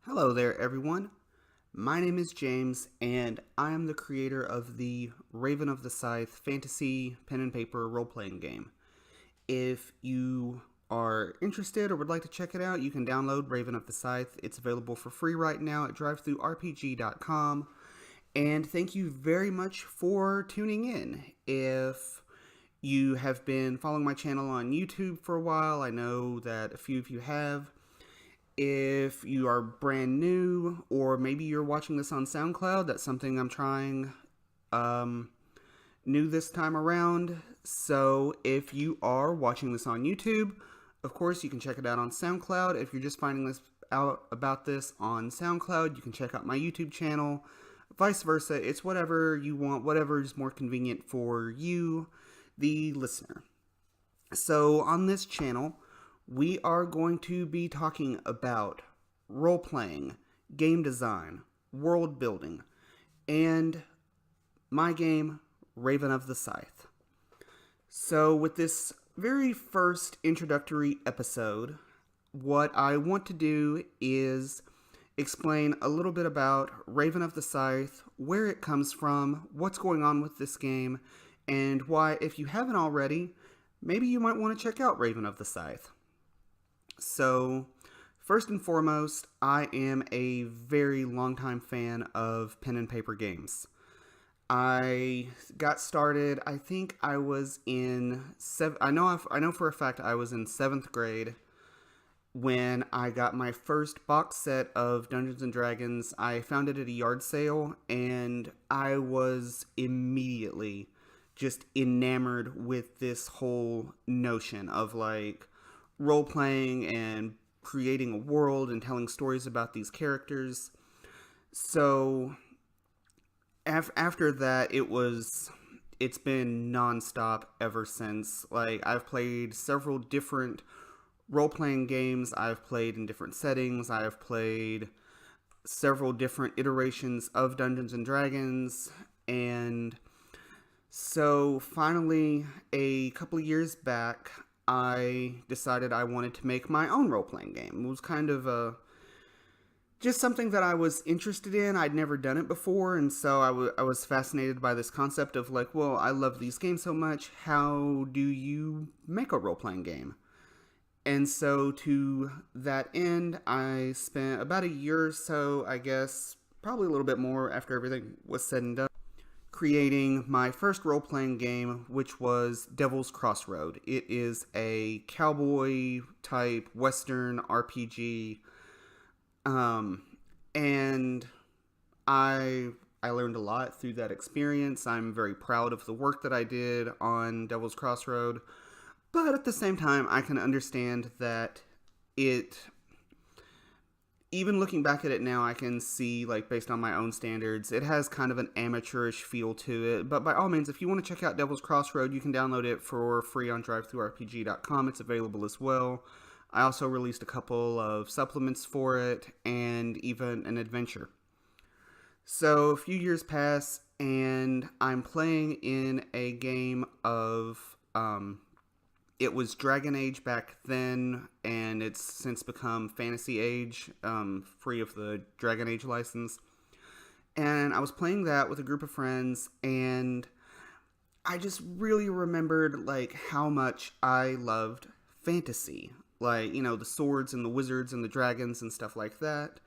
Hello there, everyone. My name is James, and I am the creator of the Raven of the Scythe fantasy pen and paper role playing game. If you are interested or would like to check it out, you can download Raven of the Scythe. It's available for free right now at drivethroughrpg.com. And thank you very much for tuning in. If you have been following my channel on YouTube for a while, I know that a few of you have. If you are brand new, or maybe you're watching this on SoundCloud, that's something I'm trying new this time around. So if you are watching this on YouTube, of course you can check it out on SoundCloud. If you're just finding this out about this on SoundCloud, you can check out my YouTube channel. Vice versa, it's whatever you want, whatever is more convenient for you, the listener. So on this channel, we are going to be talking about role-playing, game design, world building, and my game, Raven of the Scythe. So with this very first introductory episode, what I want to do is explain a little bit about Raven of the Scythe, where it comes from, what's going on with this game, and why, if you haven't already, maybe you might want to check out Raven of the Scythe. So, first and foremost, I am a very longtime fan of pen and paper games. I got started, I think I was in I know for a fact I was in 7th grade when I got my first box set of Dungeons and Dragons. I found it at a yard sale, and I was immediately just enamored with this whole notion of like role-playing and creating a world and telling stories about these characters. So after that, it's been non-stop ever since. Like, I've played several different role-playing games. I've played in different settings. I've played several different iterations of Dungeons and Dragons. And so finally, a couple of years back, I decided I wanted to make my own role-playing game. It was kind of just something that I was interested in. I'd never done it before, and so I was fascinated by this concept of like, well, I love these games so much, how do you make a role-playing game? And so to that end, I spent about a year or so, I guess, probably a little bit more after everything was said and done, creating my first role-playing game, which was Devil's Crossroad. It is a cowboy-type Western RPG, and I learned a lot through that experience. I'm very proud of the work that I did on Devil's Crossroad, but at the same time, I can understand that even looking back at it now, I can see, like, based on my own standards, it has kind of an amateurish feel to it. But by all means, if you want to check out Devil's Crossroad, you can download it for free on drivethroughrpg.com. It's available as well. I also released a couple of supplements for it, and even an adventure. So a few years pass, and I'm playing in a game of it was Dragon Age back then, and it's since become Fantasy Age, free of the Dragon Age license. And I was playing that with a group of friends, and I just really remembered, like, how much I loved fantasy. Like, you know, the swords and the wizards and the dragons and stuff like that.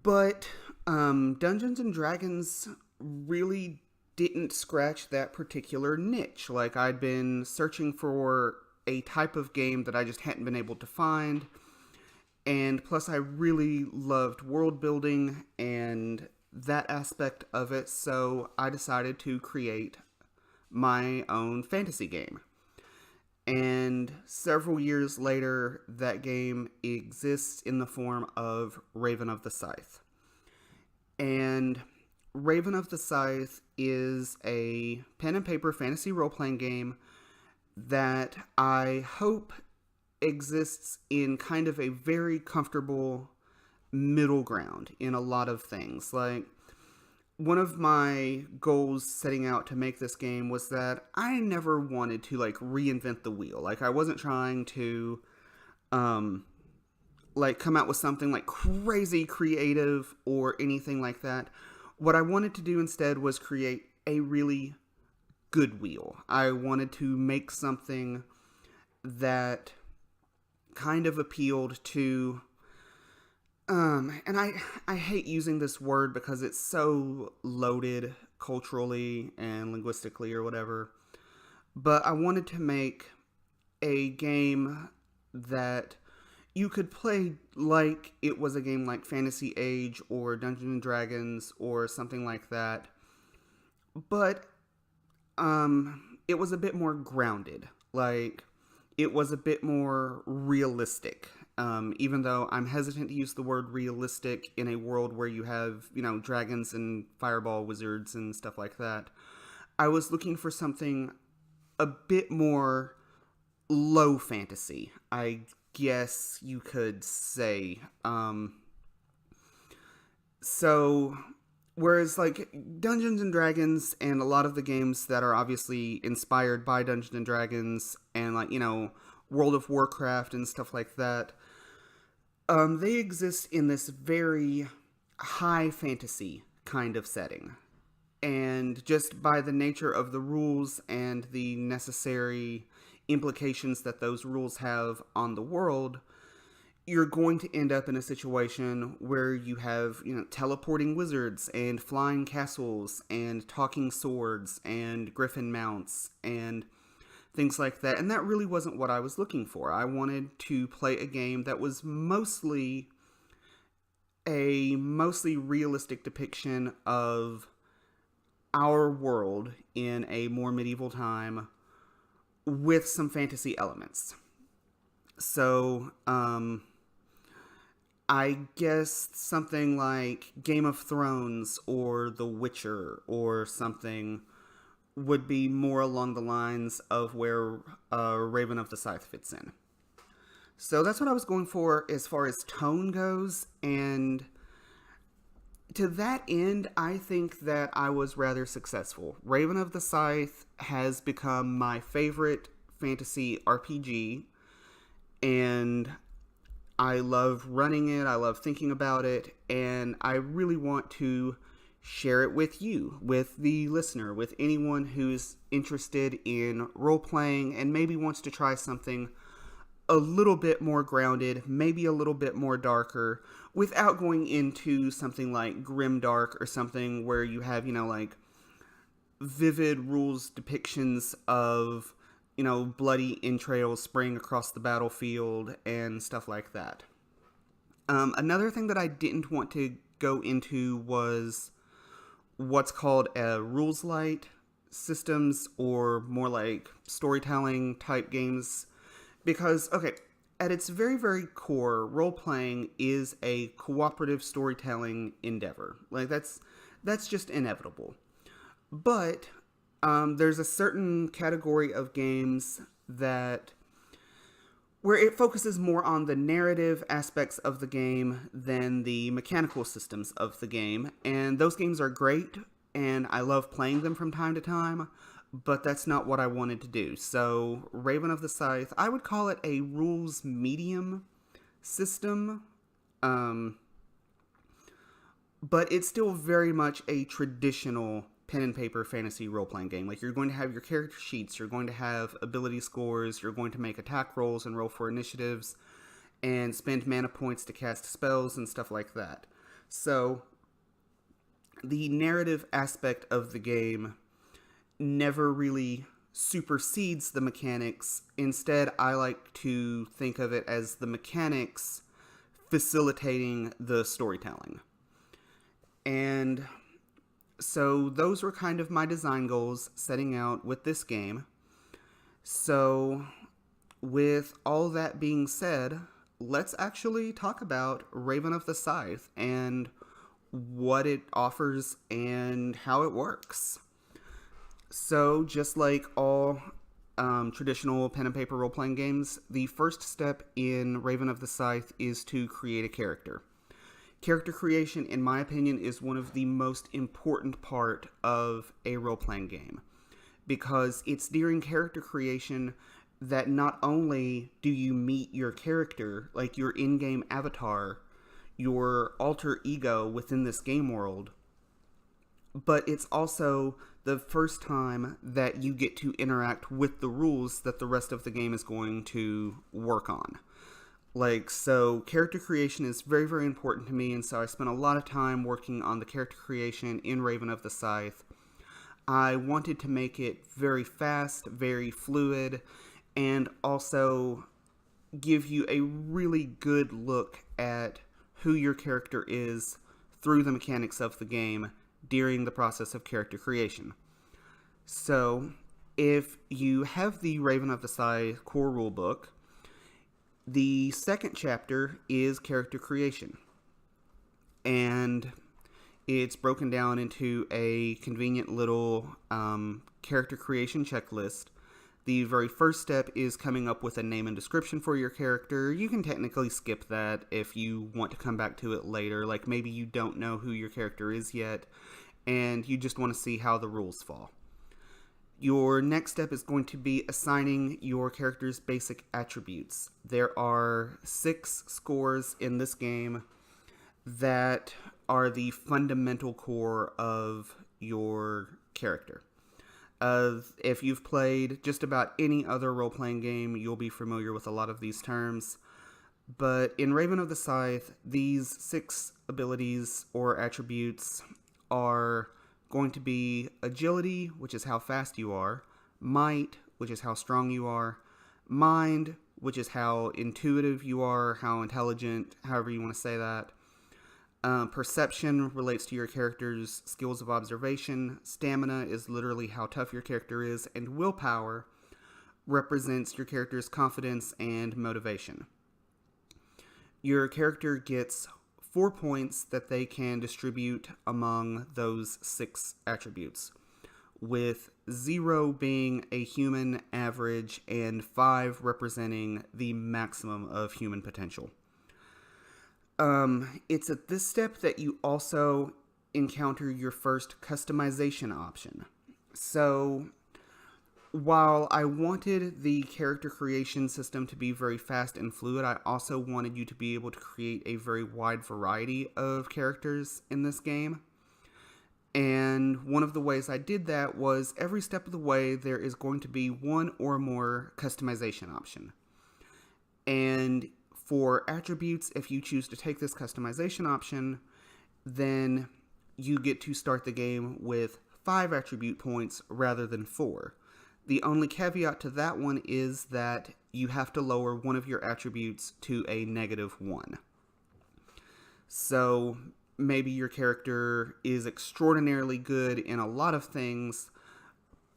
But Dungeons and Dragons really didn't scratch that particular niche. Like, I'd been searching for a type of game that I just hadn't been able to find, and plus I really loved world building and that aspect of it, so I decided to create my own fantasy game. And several years later, that game exists in the form of Raven of the Scythe. And Raven of the Scythe is a pen and paper fantasy role-playing game that I hope exists in kind of a very comfortable middle ground in a lot of things. Like, one of my goals setting out to make this game was that I never wanted to, like, reinvent the wheel. Like, I wasn't trying to like come out with something like crazy creative or anything like that. What I wanted to do instead was create a really good wheel. I wanted to make something that kind of appealed to and I hate using this word because it's so loaded culturally and linguistically or whatever. But I wanted to make a game that you could play like it was a game like Fantasy Age or Dungeons and Dragons or something like that. But it was a bit more grounded. Like, it was a bit more realistic. Even though I'm hesitant to use the word realistic in a world where you have, dragons and fireball wizards and stuff like that. I was looking for something a bit more low fantasy, I guess you could say. So, whereas like Dungeons and Dragons and a lot of the games that are obviously inspired by Dungeons and Dragons and like, World of Warcraft and stuff like that, they exist in this very high fantasy kind of setting. And just by the nature of the rules and the necessary implications that those rules have on the world, you're going to end up in a situation where you have, teleporting wizards and flying castles and talking swords and griffin mounts and things like that. And that really wasn't what I was looking for. I wanted to play a game that was mostly realistic depiction of our world in a more medieval time with some fantasy elements. So, I guess something like Game of Thrones or The Witcher or something would be more along the lines of where Raven of the Scythe fits in. So that's what I was going for as far as tone goes, and to that end, I think that I was rather successful. Raven of the Scythe has become my favorite fantasy RPG, and I love running it, I love thinking about it, and I really want to share it with you, with the listener, with anyone who's interested in role-playing and maybe wants to try something a little bit more grounded, maybe a little bit more darker, without going into something like grimdark or something where you have, like vivid rules depictions of, bloody entrails spraying across the battlefield and stuff like that. Another thing that I didn't want to go into was what's called rules light systems, or more like storytelling type games. Because, okay, at its very, very core, role-playing is a cooperative storytelling endeavor. Like, that's just inevitable. But there's a certain category of games where it focuses more on the narrative aspects of the game than the mechanical systems of the game. And those games are great, and I love playing them from time to time, but that's not what I wanted to do. So, Raven of the Scythe, I would call it a rules medium system, but it's still very much a traditional pen and paper fantasy role-playing game. Like, you're going to have your character sheets, you're going to have ability scores, you're going to make attack rolls and roll for initiatives, and spend mana points to cast spells and stuff like that. So, the narrative aspect of the game never really supersedes the mechanics. Instead, I like to think of it as the mechanics facilitating the storytelling. And so those were kind of my design goals setting out with this game. So with all that being said, let's actually talk about Raven of the Scythe and what it offers and how it works. So, just like all traditional pen and paper role-playing games, the first step in Raven of the Scythe is to create a character. Character creation, in my opinion, is one of the most important part of a role-playing game, because it's during character creation that not only do you meet your character, like your in-game avatar, your alter ego within this game world, but it's also the first time that you get to interact with the rules that the rest of the game is going to work on. Like, so character creation is very, very important to me, and so I spent a lot of time working on the character creation in Raven of the Scythe. I wanted to make it very fast, very fluid, and also give you a really good look at who your character is through the mechanics of the game during the process of character creation. So, if you have the Raven of the Scythe core rulebook, the second chapter is character creation. And it's broken down into a convenient little character creation checklist. The very first step is coming up with a name and description for your character. You can technically skip that if you want to come back to it later. Like maybe you don't know who your character is yet, and you just want to see how the rules fall. Your next step is going to be assigning your character's basic attributes. There are 6 scores in this game that are the fundamental core of your character. If you've played just about any other role-playing game, you'll be familiar with a lot of these terms. But in Raven of the Scythe, these 6 abilities or attributes are going to be agility, which is how fast you are, might, which is how strong you are, mind, which is how intuitive you are, how intelligent, however you want to say that. Perception relates to your character's skills of observation. Stamina is literally how tough your character is, and willpower represents your character's confidence and motivation. Your character gets 4 points that they can distribute among those 6 attributes, with 0 being a human average and 5 representing the maximum of human potential. It's at this step that you also encounter your first customization option. So, while I wanted the character creation system to be very fast and fluid, I also wanted you to be able to create a very wide variety of characters in this game. And one of the ways I did that was every step of the way there is going to be 1 or more customization option. And for attributes, if you choose to take this customization option, then you get to start the game with 5 attribute points rather than 4. The only caveat to that one is that you have to lower one of your attributes to a -1. So maybe your character is extraordinarily good in a lot of things,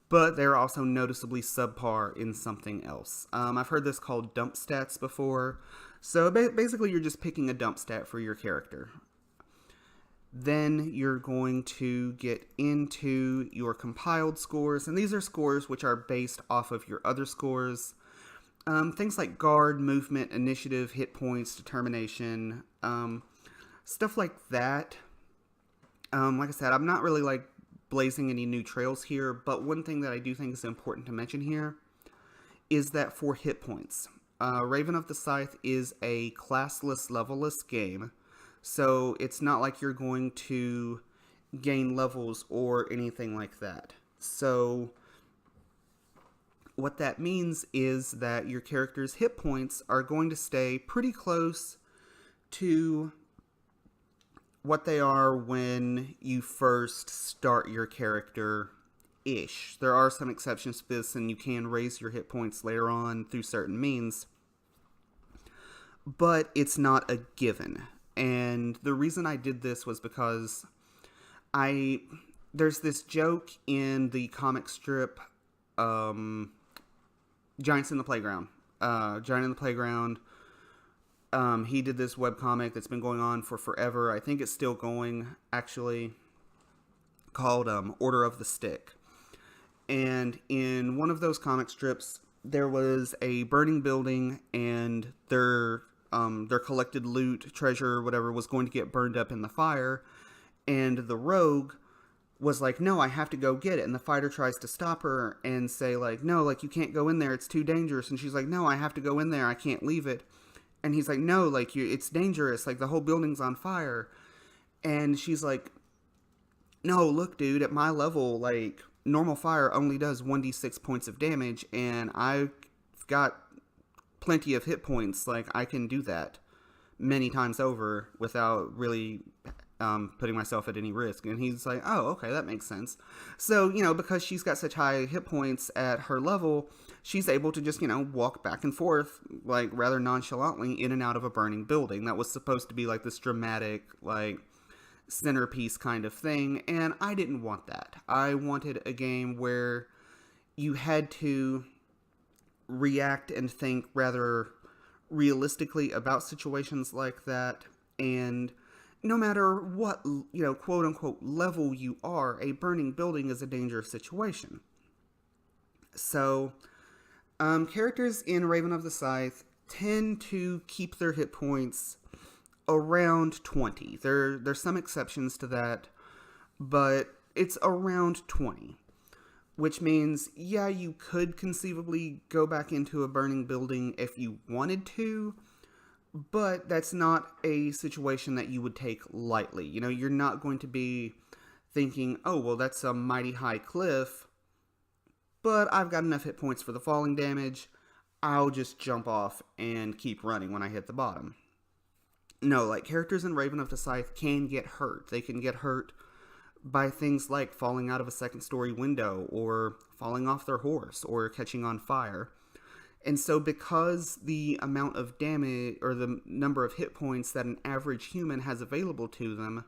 but they're also noticeably subpar in something else. I've heard this called dump stats before. So basically you're just picking a dump stat for your character. Then you're going to get into your compiled scores, and these are scores which are based off of your other scores. Things like guard, movement, initiative, hit points, determination, stuff like that. Like I said, I'm not really blazing any new trails here, but one thing that I do think is important to mention here is that for hit points, Raven of the Scythe is a classless, levelless game, so it's not like you're going to gain levels or anything like that. So what that means is that your character's hit points are going to stay pretty close to what they are when you first start your character-ish. There are some exceptions to this, and you can raise your hit points later on through certain means, but it's not a given. And the reason I did this was because there's this joke in the comic strip Giants in the Playground. Giant in the Playground. He did this webcomic that's been going on for forever. I think it's still going, actually, called Order of the Stick. And in one of those comic strips, there was a burning building, and their collected loot, treasure, whatever, was going to get burned up in the fire. And the rogue was like, no, I have to go get it. And the fighter tries to stop her and say, like, no, like, you can't go in there. It's too dangerous. And she's like, no, I have to go in there. I can't leave it. And he's like, no, like, it's dangerous. Like, the whole building's on fire. And she's like, no, look, dude, at my level, like, normal fire only does 1d6 points of damage. And I've got plenty of hit points. Like, I can do that many times over without really putting myself at any risk. And he's like, oh, okay, that makes sense. So, because she's got such high hit points at her level, she's able to just, walk back and forth, like, rather nonchalantly in and out of a burning building. That was supposed to be, like, this dramatic, like, centerpiece kind of thing. And I didn't want that. I wanted a game where you had to react and think rather realistically about situations like that. And no matter what, quote unquote level you are, a burning building is a dangerous situation. So, characters in Raven of the Scythe tend to keep their hit points around 20. There's some exceptions to that, but it's around 20. Which means, yeah, you could conceivably go back into a burning building if you wanted to, but that's not a situation that you would take lightly. You're not going to be thinking, oh, well, that's a mighty high cliff, but I've got enough hit points for the falling damage. I'll just jump off and keep running when I hit the bottom. No, like, characters in Raven of the Scythe can get hurt. They can get hurt by things like falling out of a second-story window, or falling off their horse, or catching on fire. And so because the amount of damage, or the number of hit points that an average human has available to them,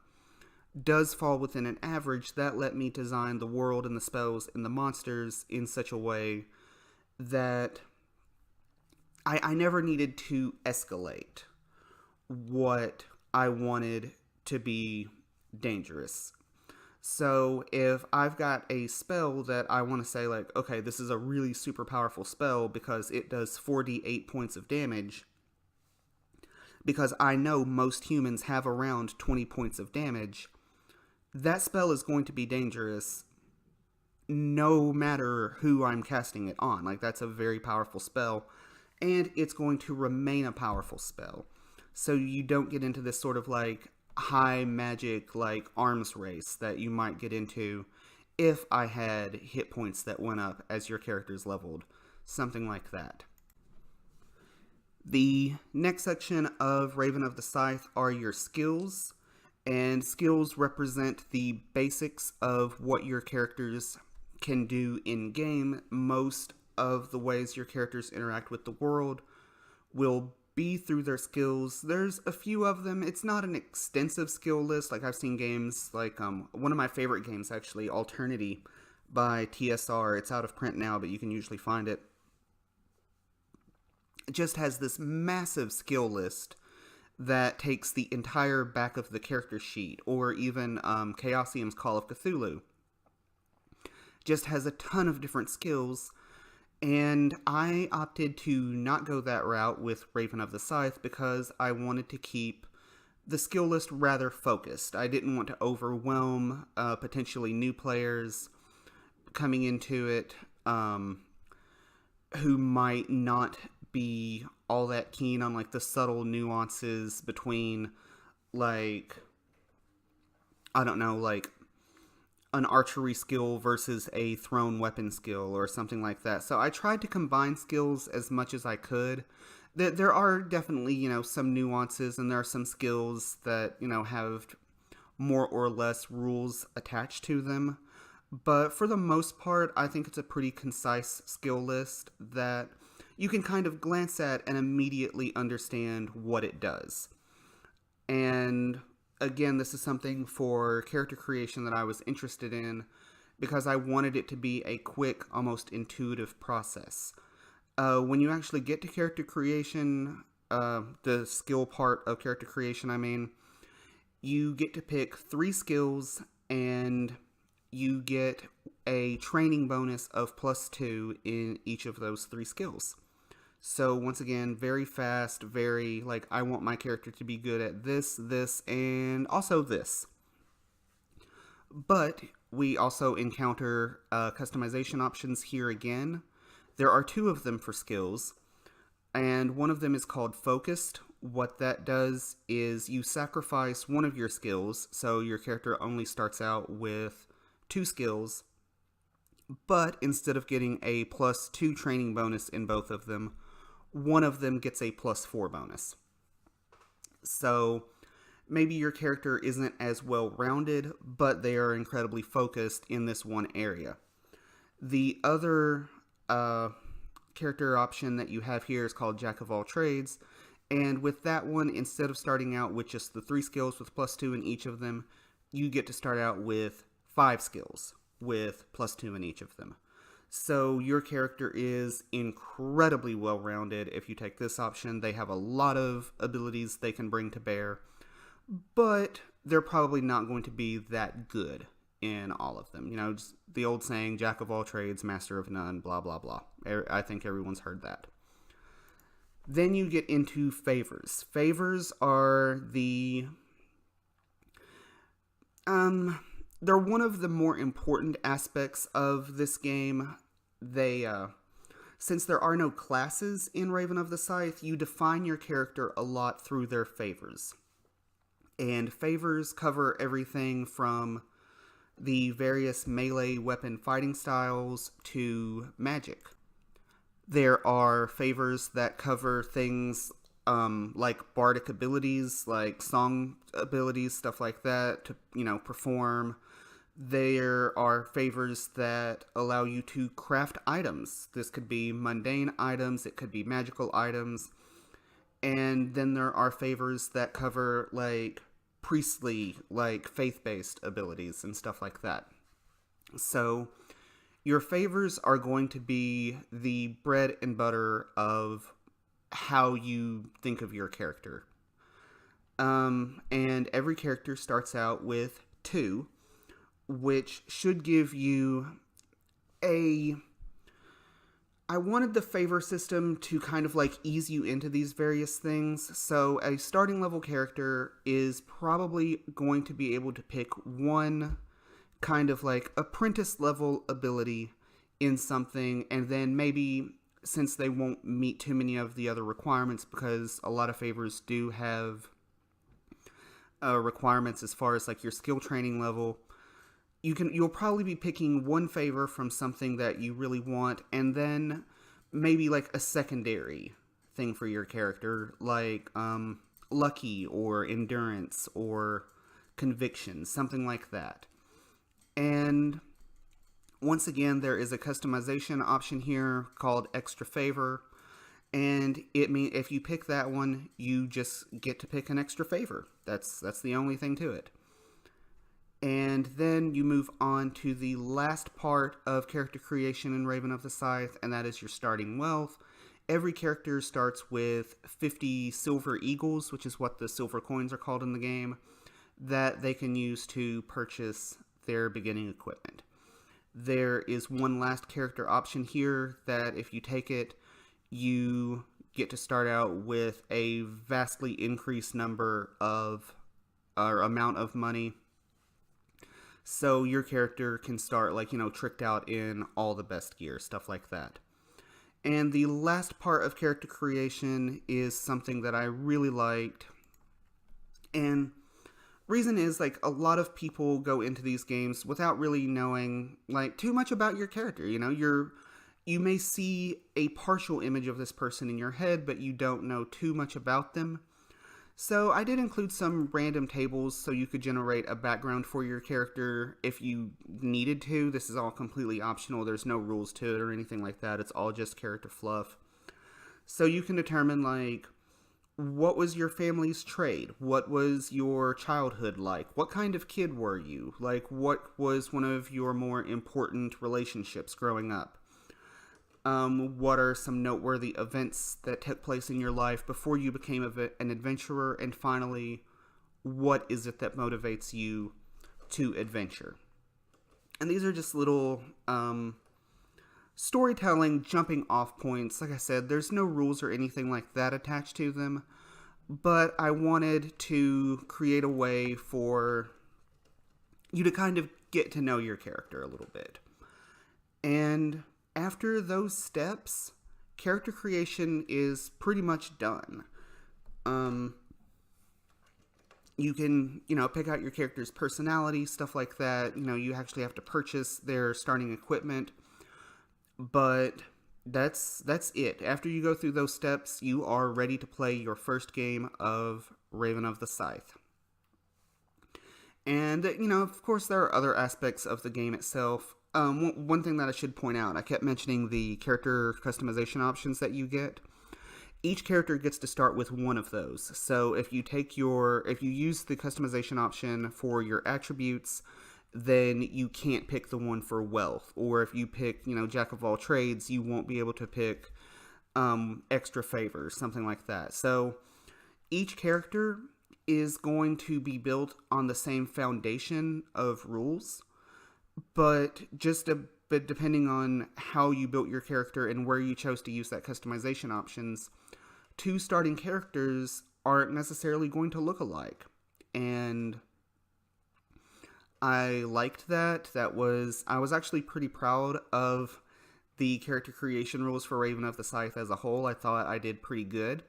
does fall within an average, that let me design the world and the spells and the monsters in such a way that I never needed to escalate what I wanted to be dangerous. So if I've got a spell that I want to say, like, okay, this is a really super powerful spell because it does 4d8 points of damage, because I know most humans have around 20 points of damage, that spell is going to be dangerous no matter who I'm casting it on. Like, that's a very powerful spell, and it's going to remain a powerful spell. So you don't get into this sort of, like, high magic, like, arms race that you might get into if I had hit points that went up as your character's leveled. Something like that. The next section of Raven of the Scythe are your skills, and skills represent the basics of what your characters can do in-game. Most of the ways your characters interact with the world will be through their skills. There's a few of them. It's not an extensive skill list. Like, I've seen games like one of my favorite games, actually, Alternity by TSR. It's out of print now, but you can usually find it. It just has this massive skill list that takes the entire back of the character sheet, or even Chaosium's Call of Cthulhu. Just has a ton of different skills. And I opted to not go that route with Raven of the Scythe because I wanted to keep the skill list rather focused. I didn't want to overwhelm potentially new players coming into it who might not be all that keen on, like, the subtle nuances between, like, I don't know, like, an archery skill versus a thrown weapon skill or something like that. So I tried to combine skills as much as I could. There are definitely, some nuances, and there are some skills that, have more or less rules attached to them. But for the most part, I think it's a pretty concise skill list that you can kind of glance at and immediately understand what it does. And again, this is something for character creation that I was interested in because I wanted it to be a quick, almost intuitive process. When you actually get to character creation, the skill part of character creation, you get to pick 3 skills, and you get a training bonus of +2 in each of those 3 skills. So once again, very fast, very, like, I want my character to be good at this, and also this. But we also encounter customization options here again. There are two of them for skills, and one of them is called Focused. What that does is you sacrifice one of your skills, so your character only starts out with two skills, but instead of getting a +2 training bonus in both of them, one of them gets a +4 bonus. So maybe your character isn't as well rounded, but they are incredibly focused in this one area. The other character option that you have here is called Jack of all trades, and with that one, instead of starting out with just the 3 skills with +2 in each of them, you get to start out with 5 skills with +2 in each of them. So your character is incredibly well rounded if you take this option. They have a lot of abilities they can bring to bear, but they're probably not going to be that good in all of them. You know, just the old saying, Jack of all trades, master of none, blah, blah, blah. I think everyone's heard that. Then you get into favors. Favors are they're one of the more important aspects of this game. Since there are no classes in Raven of the Scythe, you define your character a lot through their favors. And favors cover everything from the various melee weapon fighting styles to magic. There are favors that cover things like bardic abilities, like song abilities, stuff like that, to, perform. There are favors that allow you to craft items. This could be mundane items, it could be magical items. And then there are favors that cover, like, priestly, like faith-based abilities and stuff like that. So your favors are going to be the bread and butter of how you think of your character. And every character starts out with 2, which should give you I wanted the favor system to kind of like ease you into these various things. So a starting level character is probably going to be able to pick one kind of like apprentice level ability in something, and then maybe, since they won't meet too many of the other requirements, because a lot of favors do have requirements as far as like your skill training level, you'll probably be picking one favor from something that you really want, and then maybe like a secondary thing for your character, like lucky or endurance or conviction, something like that. And once again, there is a customization option here called extra favor, and it means if you pick that one, you just get to pick an extra favor. That's the only thing to it. And then you move on to the last part of character creation in Raven of the Scythe, and that is your starting wealth. Every character starts with 50 silver eagles, which is what the silver coins are called in the game, that they can use to purchase their beginning equipment. There is one last character option here that if you take it, you get to start out with a vastly increased number of, or amount of money. So your character can start, like, tricked out in all the best gear, stuff like that. And the last part of character creation is something that I really liked. And reason is, like, a lot of people go into these games without really knowing, like, too much about your character. You may see a partial image of this person in your head, but you don't know too much about them. So I did include some random tables so you could generate a background for your character if you needed to. This is all completely optional. There's no rules to it or anything like that. It's all just character fluff. So you can determine, like, what was your family's trade? What was your childhood like? What kind of kid were you? Like, what was one of your more important relationships growing up? What are some noteworthy events that took place in your life before you became an adventurer? And finally, what is it that motivates you to adventure? And these are just little storytelling jumping off points. Like I said, there's no rules or anything like that attached to them, but I wanted to create a way for you to kind of get to know your character a little bit. And after those steps, character creation is pretty much done. You can, pick out your character's personality, stuff like that. You actually have to purchase their starting equipment. But that's it. After you go through those steps, you are ready to play your first game of Raven of the Scythe. And, of course, there are other aspects of the game itself. One thing that I should point out, I kept mentioning the character customization options that you get. Each character gets to start with one of those. So if you use the customization option for your attributes, then you can't pick the one for wealth. Or if you pick, Jack of all trades, you won't be able to pick extra favors, something like that. So each character is going to be built on the same foundation of rules, but just a bit depending on how you built your character and where you chose to use that customization options, two starting characters aren't necessarily going to look alike. And I liked that. I was actually pretty proud of the character creation rules for Raven of the Scythe as a whole. I thought I did pretty good.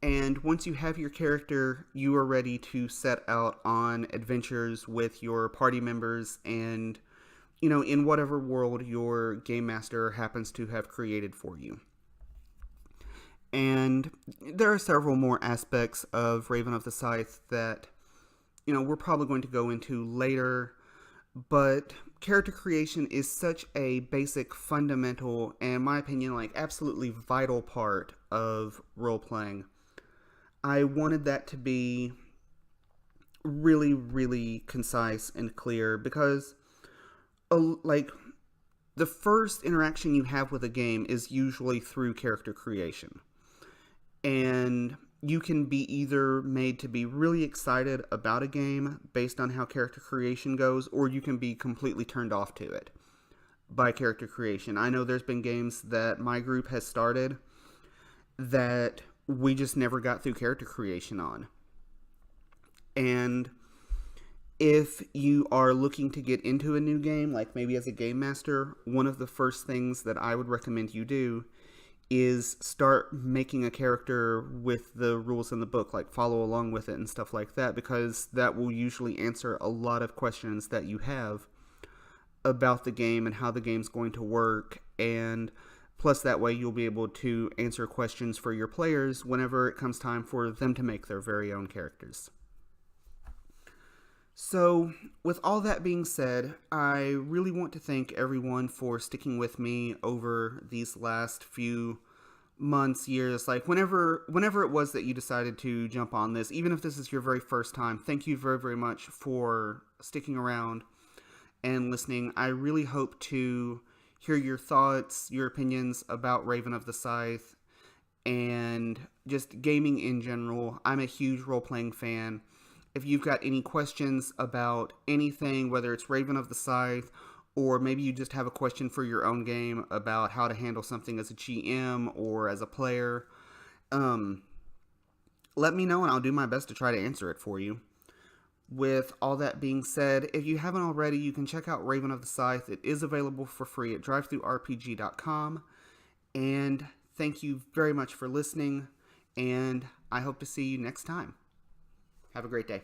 And once you have your character, you are ready to set out on adventures with your party members and, in whatever world your game master happens to have created for you. And there are several more aspects of Raven of the Scythe that, we're probably going to go into later, but character creation is such a basic, fundamental, and in my opinion, absolutely vital part of role-playing. I wanted that to be really, really concise and clear because, the first interaction you have with a game is usually through character creation. And you can be either made to be really excited about a game based on how character creation goes, or you can be completely turned off to it by character creation. I know there's been games that my group has started that we just never got through character creation on. And if you are looking to get into a new game, like maybe as a game master, one of the first things that I would recommend you do is start making a character with the rules in the book, follow along with it and stuff like that, because that will usually answer a lot of questions that you have about the game and how the game's going to work. And plus, that way you'll be able to answer questions for your players whenever it comes time for them to make their very own characters. So, with all that being said, I really want to thank everyone for sticking with me over these last few months, years, whenever it was that you decided to jump on this, even if this is your very first time, thank you very, very much for sticking around and listening. I really hope to hear your thoughts, your opinions about Raven of the Scythe, and just gaming in general. I'm a huge role-playing fan. If you've got any questions about anything, whether it's Raven of the Scythe, or maybe you just have a question for your own game about how to handle something as a GM or as a player, let me know and I'll do my best to try to answer it for you. With all that being said, if you haven't already, you can check out Raven of the Scythe. It is available for free at drivethrurpg.com. And thank you very much for listening, and I hope to see you next time. Have a great day.